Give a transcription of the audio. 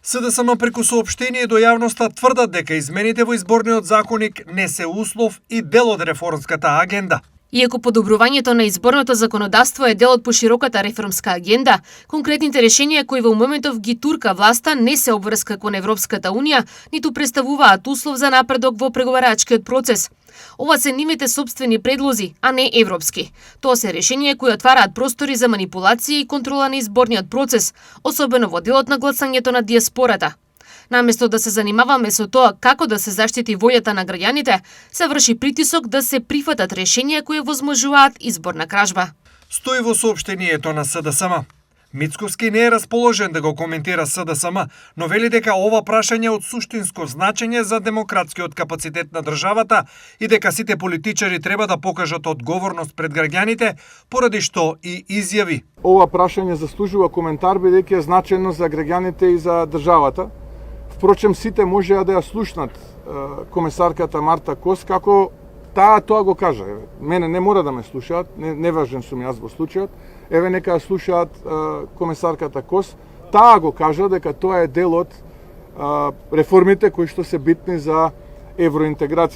СДСМ преку соопштение до јавноста тврдат дека измените во изборниот законник не се услов и дел од реформската агенда. Иако подобрувањето на изборното законодавство е дел од пошироката реформска агенда, конкретните решенија кои во моментов ги турка власта не се обврска кон Европската Унија, ниту представуваат услов за напредок во преговарачкиот процес. Ова се нивните сопствени предлози, а не европски. Тоа се решенија кои отвараат простори за манипулација и контрола на изборниот процес, особено во делот на гласањето на диаспората. Наместо да се занимаваме со тоа како да се заштити волјата на граѓаните, се врши притисок да се прифатат решенија кои возможуваат изборна кражба. Стои во соопштението на СДСМ. Мицковски не е расположен да го коментира СДСМ, но вели дека ова прашање е од суштинско значење за демократскиот капацитет на државата и дека сите политичари треба да покажат одговорност пред граѓаните, поради што и изјави: ова прашање заслужува коментар бидејќи е значено за граѓаните и за државата. Впрочем, сите можеа да ја слушнат комесарката Марта Кос како тоа го кажа. Мене не мора да ме слушаат, не важен сум јас во случајот. Еве нека ја слушаат комесарката Кос. Таа го кажа дека тоа е дел од реформите кои што се битни за евроинтеграција.